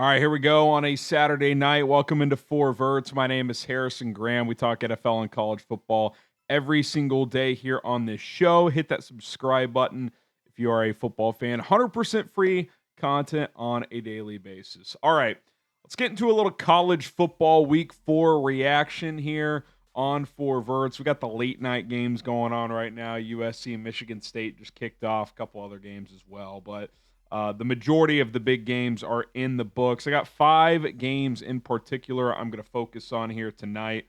All right, here we go on a Saturday night. Welcome into Four Verts. My name is Harrison Graham. We talk NFL and college football every single day here on this show. Hit that subscribe button if you are a football fan. 100% free content on a daily basis. All right, let's get into a little college football week 4 reaction here on Four Verts. We got the late night games going on right now. USC and Michigan State just kicked off, a couple other games as well, but the majority of the big games are in the books. I got 5 games in particular I'm going to focus on here tonight.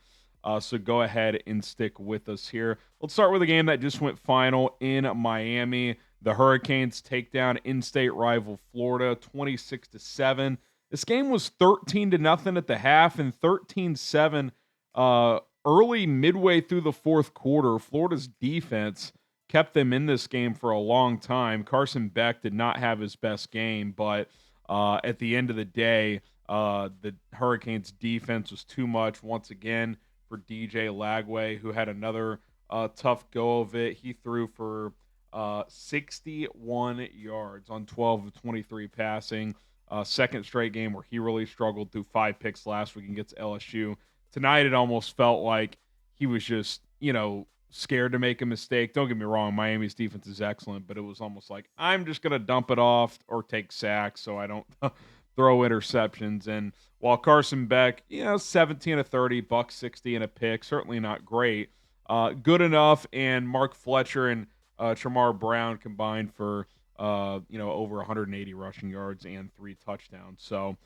So go ahead and stick with us here. Let's start with a game that just went final in Miami. The Hurricanes take down in-state rival Florida 26-7. This game was 13-0 at the half and 13-7 early midway through the fourth quarter. Florida's defense kept them in this game for a long time. Carson Beck did not have his best game, but at the end of the day, the Hurricanes defense was too much once again for DJ Lagway, who had another tough go of it. He threw for 61 yards on 12 of 23 passing. Second straight game where he really struggled, through 5 picks last week against LSU. Tonight, it almost felt like he was just, scared to make a mistake. Don't get me wrong, Miami's defense is excellent, but it was almost like, I'm just going to dump it off or take sacks so I don't throw interceptions. And while Carson Beck, 17 of 30, $160 and a pick, certainly not great, good enough. And Mark Fletcher and CharMar Brown combined for over 180 rushing yards and 3 touchdowns. So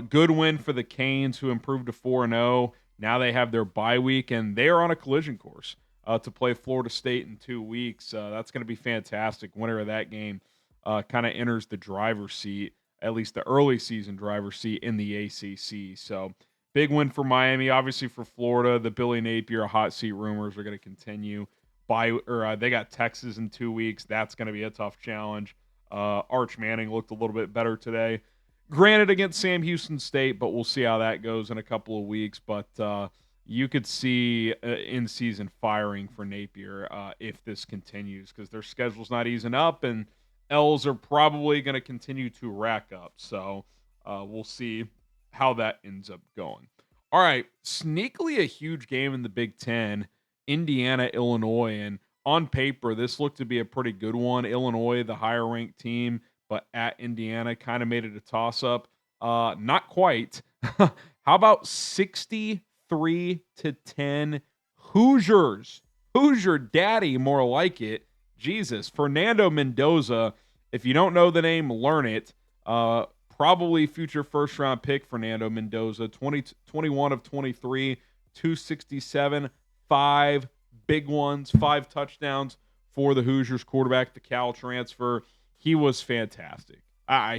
good win for the Canes, who improved to 4-0. Now they have their bye week, and they are on a collision course to play Florida State in 2 weeks. That's going to be fantastic. Winner of that game kind of enters the driver's seat, at least the early season driver's seat in the ACC. So big win for Miami. Obviously for Florida, the Billy Napier hot seat rumors are going to continue. They got Texas in 2 weeks. That's going to be a tough challenge. Arch Manning looked a little bit better today. Granted, against Sam Houston State, but we'll see how that goes in a couple of weeks. But you could see in-season firing for Napier if this continues, because their schedule's not easing up, and L's are probably going to continue to rack up. So we'll see how that ends up going. All right, sneakily a huge game in the Big Ten, Indiana, Illinois, and on paper, this looked to be a pretty good one. Illinois, the higher-ranked team, but at Indiana, kind of made it a toss-up. Not quite. How about 63-10 Hoosiers? Hoosier daddy, more like it. Jesus. Fernando Mendoza, if you don't know the name, learn it. Probably future first-round pick Fernando Mendoza. 21 of 23, 267, 5 big ones, 5 touchdowns for the Hoosiers quarterback, the Cal transfer. He was fantastic.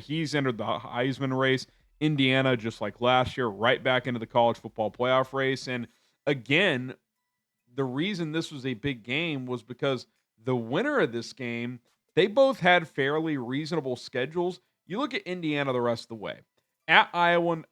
He's entered the Heisman race. Indiana, just like last year, right back into the college football playoff race. And again, the reason this was a big game was because the winner of this game, they both had fairly reasonable schedules. You look at Indiana the rest of the way. At Iowa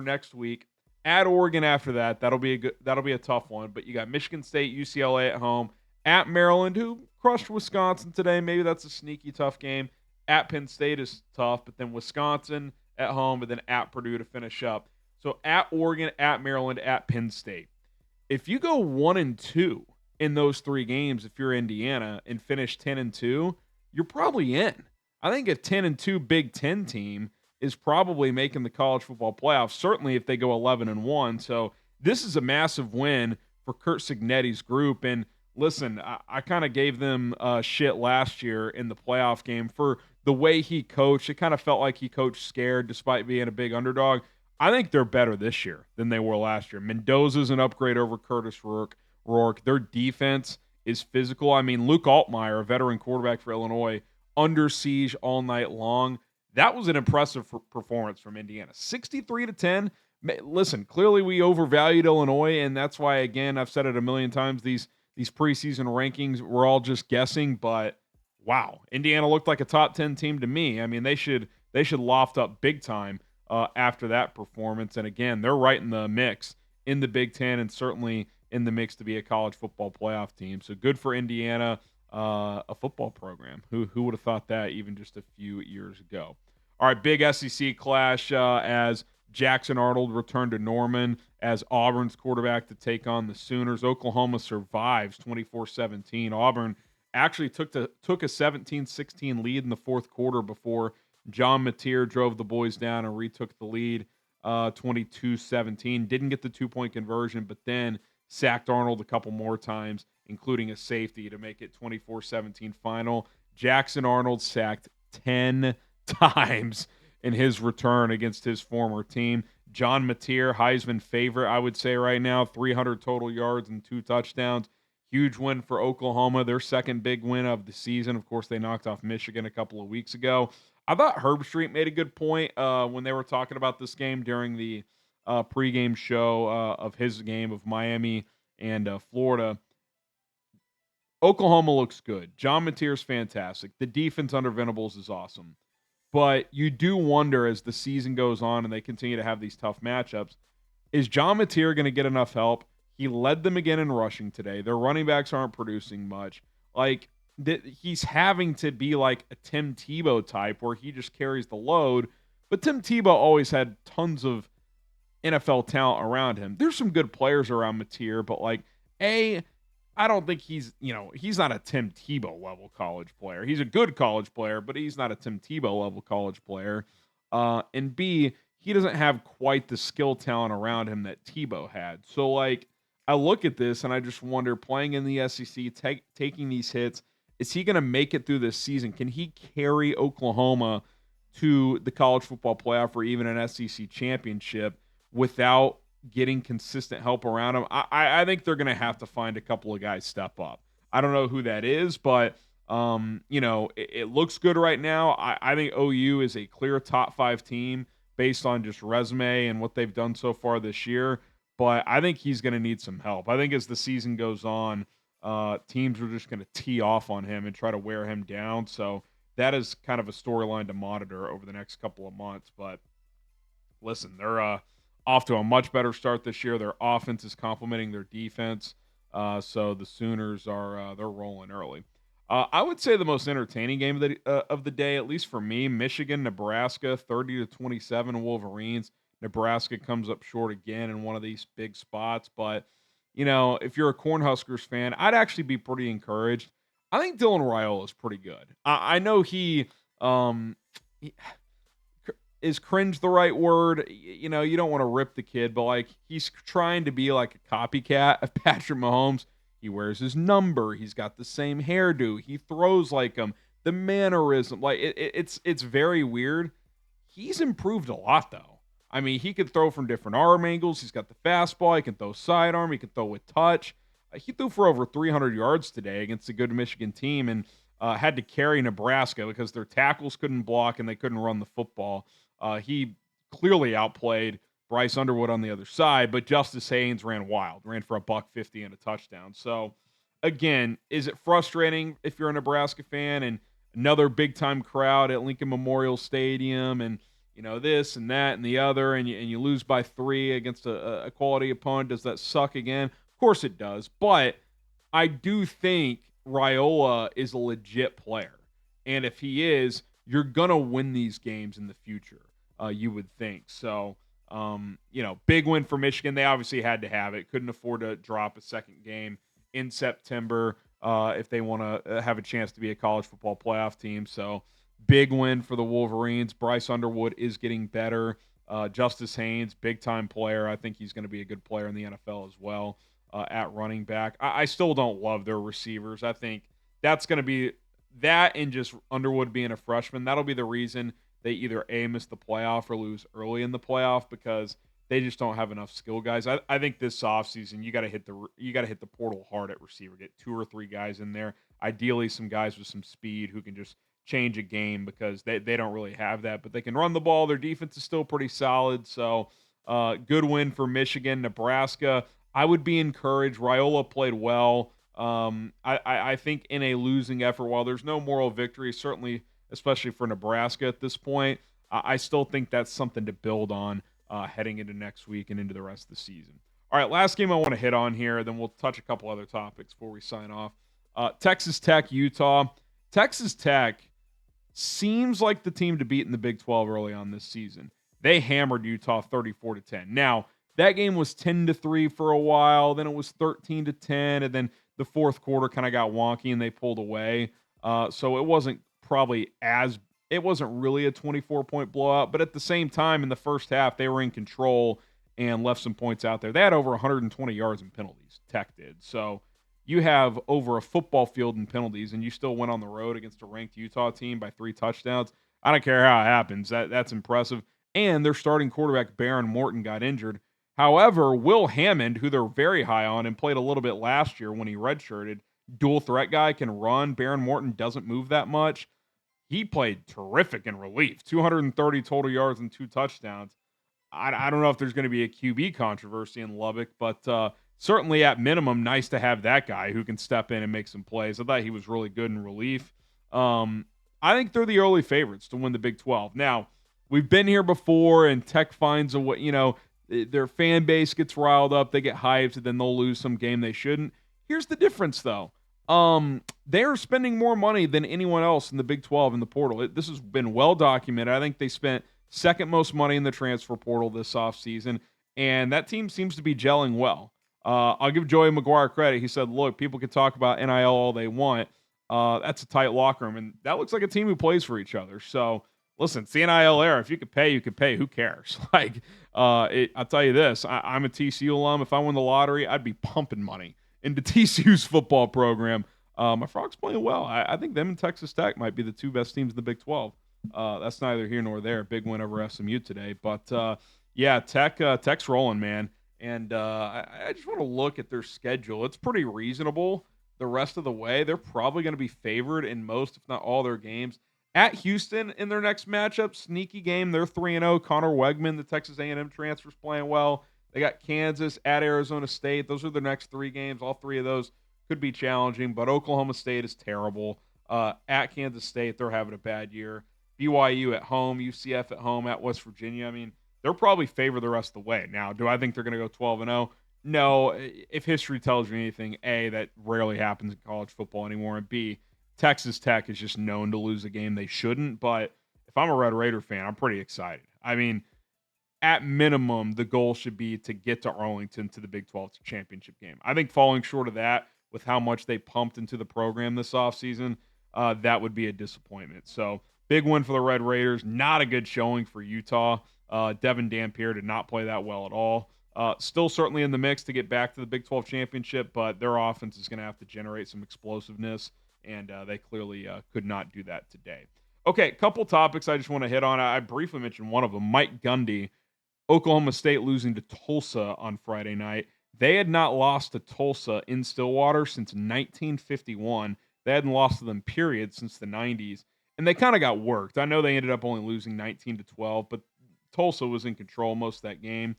next week, at Oregon after that. That'll be a tough one. But you got Michigan State, UCLA at home. At Maryland, who crushed Wisconsin today. Maybe that's a sneaky tough game. At Penn State is tough, but then Wisconsin at home, and then at Purdue to finish up. So at Oregon, at Maryland, at Penn State. If you go 1-2 in those 3 games, if you're Indiana, and finish 10-2, you're probably in. I think a 10-2 Big Ten team is probably making the college football playoffs, certainly if they go 11-1. So this is a massive win for Curt Cignetti's group. And listen, I kind of gave them shit last year in the playoff game for the way he coached. It kind of felt like he coached scared despite being a big underdog. I think they're better this year than they were last year. Mendoza's an upgrade over Curtis Rourke. Their defense is physical. I mean, Luke Altmaier, a veteran quarterback for Illinois, under siege all night long. That was an impressive performance from Indiana. 63-10. Listen, clearly we overvalued Illinois, and that's why, again, I've said it a million times, these preseason rankings, we're all just guessing, but wow, Indiana looked like a top 10 team to me. I mean, they should loft up big time after that performance. And again, they're right in the mix in the Big Ten, and certainly in the mix to be a college football playoff team. So good for Indiana, a football program. Who would have thought that even just a few years ago? All right, big SEC clash as Jackson Arnold returned to Norman as Auburn's quarterback to take on the Sooners. Oklahoma survives 24-17. Auburn actually took a 17-16 lead in the fourth quarter before John Mateer drove the boys down and retook the lead 22-17. Didn't get the two-point conversion, but then sacked Arnold a couple more times, including a safety to make it 24-17 final. Jackson Arnold sacked 10 times in his return against his former team. John Mateer, Heisman favorite, I would say right now, 300 total yards and 2 touchdowns. Huge win for Oklahoma, their second big win of the season. Of course, they knocked off Michigan a couple of weeks ago. I thought Herb Street made a good point when they were talking about this game during the pregame show of his game of Miami and Florida. Oklahoma looks good. John Mateer's fantastic. The defense under Venables is awesome. But you do wonder as the season goes on and they continue to have these tough matchups, is John Mateer going to get enough help? He led them again in rushing today. Their running backs aren't producing much. Like, he's having to be like a Tim Tebow type where he just carries the load. But Tim Tebow always had tons of NFL talent around him. There's some good players around Mateer, but I don't think he's not a Tim Tebow level college player. He's a good college player, but he's not a Tim Tebow level college player. And B, he doesn't have quite the skill talent around him that Tebow had. So, I look at this and I just wonder, playing in the SEC, taking these hits, is he going to make it through this season? Can he carry Oklahoma to the college football playoff or even an SEC championship without getting consistent help around him? I think they're going to have to find a couple of guys step up. I don't know who that is, but it looks good right now. I think OU is a clear top 5 team based on just resume and what they've done so far this year. But I think he's going to need some help. I think as the season goes on, teams are just going to tee off on him and try to wear him down. So that is kind of a storyline to monitor over the next couple of months. But listen, they're off to a much better start this year. Their offense is complementing their defense. So the Sooners are they're rolling early. I would say the most entertaining game of the day, at least for me, Michigan-Nebraska, 30-27 Wolverines. Nebraska comes up short again in one of these big spots. But, if you're a Cornhuskers fan, I'd actually be pretty encouraged. I think Dylan Raiola is pretty good. I know he is cringe the right word? You don't want to rip the kid, but he's trying to be like a copycat of Patrick Mahomes. He wears his number. He's got the same hairdo. He throws like him. The mannerism, it's very weird. He's improved a lot though. I mean, he can throw from different arm angles. He's got the fastball. He can throw sidearm. He can throw with touch. He threw for over 300 yards today against a good Michigan team and had to carry Nebraska because their tackles couldn't block and they couldn't run the football. He clearly outplayed Bryce Underwood on the other side, but Justice Haynes ran wild, ran for $150 and a touchdown. So, again, is it frustrating if you're a Nebraska fan and another big-time crowd at Lincoln Memorial Stadium and, this and that and the other, and you lose by 3 against a quality opponent? Does that suck again? Of course it does, but I do think Raiola is a legit player. And if he is, you're going to win these games in the future, you would think. So, big win for Michigan. They obviously had to have it. Couldn't afford to drop a second game in September if they want to have a chance to be a college football playoff team. So, big win for the Wolverines. Bryce Underwood is getting better. Justice Haynes, big-time player. I think he's going to be a good player in the NFL as well at running back. I still don't love their receivers. I think that's going to be that, and just Underwood being a freshman, that'll be the reason they either miss the playoff or lose early in the playoff because they just don't have enough skill guys. I think this offseason you got to hit the portal hard at receiver. Get 2 or 3 guys in there. Ideally, some guys with some speed who can just change a game because they don't really have that, but they can run the ball. Their defense is still pretty solid. So good win for Michigan. Nebraska, I would be encouraged. Raiola played well. I think in a losing effort, while there's no moral victory, certainly, especially for Nebraska at this point, I still think that's something to build on heading into next week and into the rest of the season. All right, last game I want to hit on here, then we'll touch a couple other topics before we sign off. Texas Tech, Utah. Texas Tech seems like the team to beat in the Big 12 early on this season. They hammered Utah 34-10. Now, that game was 10-3 for a while, then it was 13-10, and then the fourth quarter kind of got wonky and they pulled away. So it wasn't it wasn't really a 24-point blowout, but at the same time, in the first half, they were in control and left some points out there. They had over 120 yards in penalties, Tech did. So you have over a football field in penalties, and you still went on the road against a ranked Utah team by 3 touchdowns. I don't care how it happens. That's impressive. And their starting quarterback, Baron Morton, got injured. However, Will Hammond, who they're very high on and played a little bit last year when he redshirted, dual threat guy, can run. Baron Morton doesn't move that much. He played terrific in relief. 230 total yards and 2 touchdowns. I don't know if there's going to be a QB controversy in Lubbock, but certainly at minimum, nice to have that guy who can step in and make some plays. I thought he was really good in relief. I think they're the early favorites to win the Big 12. Now, we've been here before, and Tech finds a way, their fan base gets riled up, they get hyped, and then they'll lose some game they shouldn't. Here's the difference, though. They're spending more money than anyone else in the Big 12 in the portal. This has been well documented. I think they spent second most money in the transfer portal this offseason, and that team seems to be gelling well. I'll give Joey McGuire credit. He said, look, people can talk about NIL all they want. That's a tight locker room, and that looks like a team who plays for each other. So, listen, it's the NIL era. If you could pay, you could pay. Who cares? I'll tell you this. I'm a TCU alum. If I won the lottery, I'd be pumping money into TCU's football program. My Frogs playing well. I think them and Texas Tech might be the 2 best teams in the Big 12. That's neither here nor there. Big win over SMU today. But, yeah, Tech's rolling, man. And I just want to look at their schedule. It's pretty reasonable the rest of the way. They're probably going to be favored in most, if not all, their games. At Houston in their next matchup, sneaky game. They're 3-0. Connor Wegman, the Texas A&M transfer's playing well. They got Kansas at Arizona State. Those are their next 3 games. All 3 of those could be challenging, but Oklahoma State is terrible. At Kansas State, they're having a bad year. BYU at home, UCF at home, at West Virginia. I mean, they're probably favored the rest of the way. Now, do I think they're going to go 12-0? No. If history tells you anything, A, that rarely happens in college football anymore, and B, Texas Tech is just known to lose a game they shouldn't. But if I'm a Red Raider fan, I'm pretty excited. I mean, at minimum, the goal should be to get to Arlington to the Big 12 championship game. I think falling short of that with how much they pumped into the program this offseason, that would be a disappointment. So, big win for the Red Raiders. Not a good showing for Utah. Devin Dampier did not play that well at all. Still certainly in the mix to get back to the Big 12 championship, but their offense is going to have to generate some explosiveness, and they clearly could not do that today. Okay, couple topics I just want to hit on. I briefly mentioned one of them, Mike Gundy. Oklahoma State losing to Tulsa on Friday night. They had not lost to Tulsa in Stillwater since 1951. They hadn't lost to them, period, since the 90s. And they kind of got worked. I know they ended up only losing 19-12, but Tulsa was in control most of that game.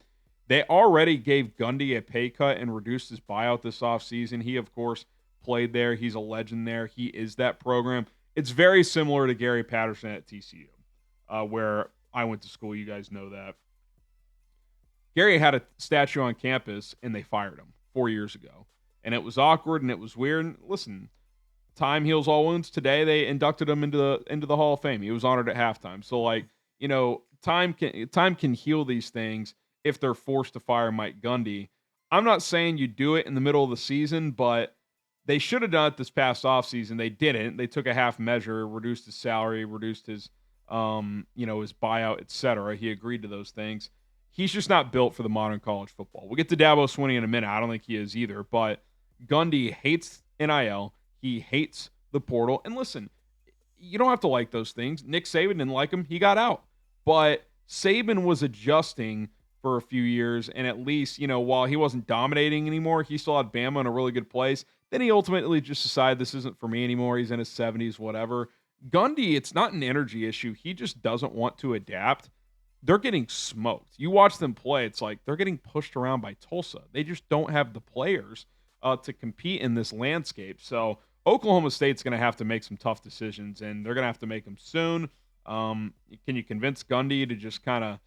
They already gave Gundy a pay cut and reduced his buyout this offseason. He, of course, played there. He's a legend there. He is that program. It's very similar to Gary Patterson at TCU, where I went to school. You guys know that. Gary had a statue on campus, and they fired him 4 years ago. And it was awkward, and it was weird. And listen, time heals all wounds. Today, they inducted him into the Hall of Fame. He was honored at halftime. So, time can heal these things if they're forced to fire Mike Gundy. I'm not saying you do it in the middle of the season, but they should have done it this past offseason. They didn't. They took a half measure, reduced his salary, reduced his his buyout, etc. He agreed to those things. He's just not built for the modern college football. We'll get to Dabo Swinney in a minute. I don't think he is either, but Gundy hates NIL. He hates the portal. And listen, you don't have to like those things. Nick Saban didn't like him. He got out. But Saban was adjusting for a few years, and at least, while he wasn't dominating anymore, he still had Bama in a really good place. Then he ultimately just decided this isn't for me anymore. He's in his 70s, whatever. Gundy, it's not an energy issue. He just doesn't want to adapt. They're getting smoked. You watch them play, it's like they're getting pushed around by Tulsa. They just don't have the players to compete in this landscape. So Oklahoma State's going to have to make some tough decisions, and they're going to have to make them soon. Can you convince Gundy to just kind of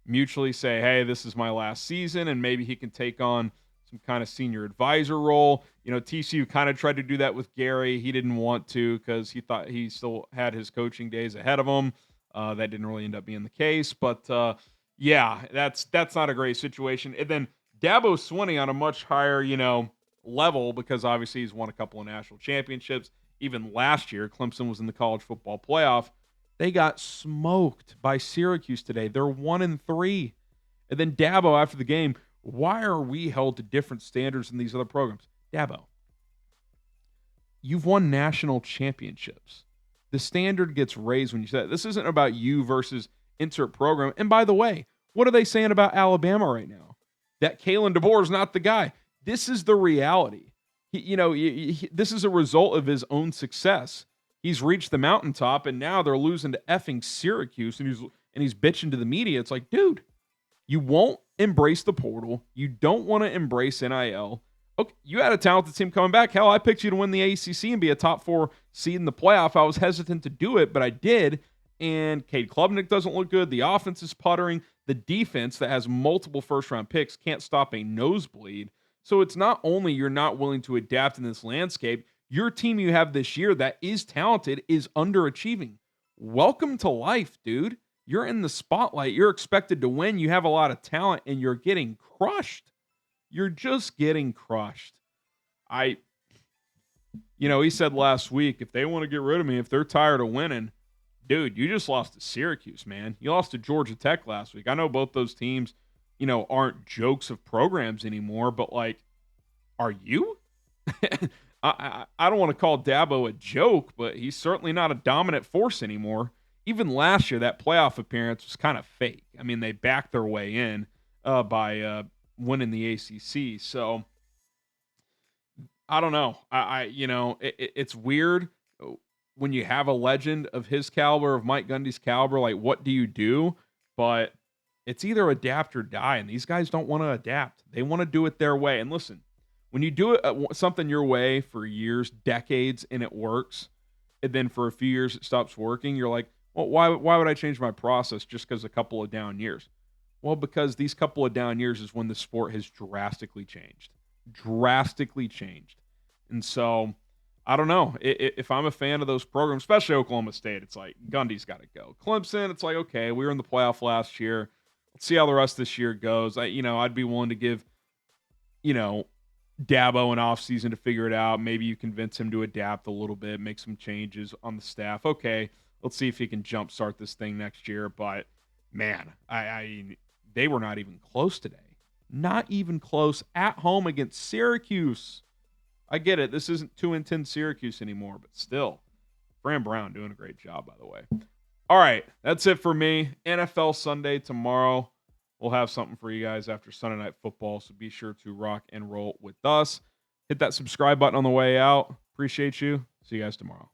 mutually say, hey, this is my last season, and maybe he can take on some kind of senior advisor role. TCU kind of tried to do that with Gary. He didn't want to because he thought he still had his coaching days ahead of him. That didn't really end up being the case. But, yeah, that's not a great situation. And then Dabo Swinney on a much higher, level because obviously he's won a couple of national championships. Even last year, Clemson was in the college football playoff. They got smoked by Syracuse today. They're 1-3. And then Dabo after the game, why are we held to different standards than these other programs? Dabo, you've won national championships. The standard gets raised when you say that. This isn't about you versus insert program. And by the way, what are they saying about Alabama right now? That Kalen DeBoer is not the guy. This is the reality. This is a result of his own success. He's reached the mountaintop, and now they're losing to effing Syracuse, and he's bitching to the media. It's like, dude, you won't embrace the portal. You don't want to embrace NIL. Okay, you had a talented team coming back. Hell, I picked you to win the ACC and be a top 4 seed in the playoff. I was hesitant to do it, but I did. And Cade Klubnik doesn't look good. The offense is puttering. The defense that has multiple first-round picks can't stop a nosebleed. So it's not only you're not willing to adapt in this landscape, your team you have this year that is talented is underachieving. Welcome to life, dude. You're in the spotlight. You're expected to win. You have a lot of talent, and you're getting crushed. You're just getting crushed. He said last week, if they want to get rid of me, if they're tired of winning, dude, you just lost to Syracuse, man. You lost to Georgia Tech last week. I know both those teams, aren't jokes of programs anymore, but, are you? I don't want to call Dabo a joke, but he's certainly not a dominant force anymore. Even last year, that playoff appearance was kind of fake. I mean, they backed their way in by winning the ACC. So I don't know. It's weird when you have a legend of his caliber, of Mike Gundy's caliber. Like, what do you do? But it's either adapt or die, and these guys don't want to adapt. They want to do it their way. And listen, when you do it something your way for years, decades, and it works, and then for a few years it stops working, you're like, well, why would I change my process just because a couple of down years? Well, because these couple of down years is when the sport has drastically changed. And so, I don't know. If I'm a fan of those programs, especially Oklahoma State, it's like, Gundy's got to go. Clemson, it's like, okay, we were in the playoff last year. Let's see how the rest of this year goes. I'd be willing to give, Dabo an offseason to figure it out. Maybe you convince him to adapt a little bit, make some changes on the staff. Okay, let's see if he can jumpstart this thing next year. But, man, they were not even close today. Not even close at home against Syracuse. I get it. This isn't 2-10 Syracuse anymore, but still. Fran Brown doing a great job, by the way. All right, that's it for me. NFL Sunday tomorrow. We'll have something for you guys after Sunday Night Football, so be sure to rock and roll with us. Hit that subscribe button on the way out. Appreciate you. See you guys tomorrow.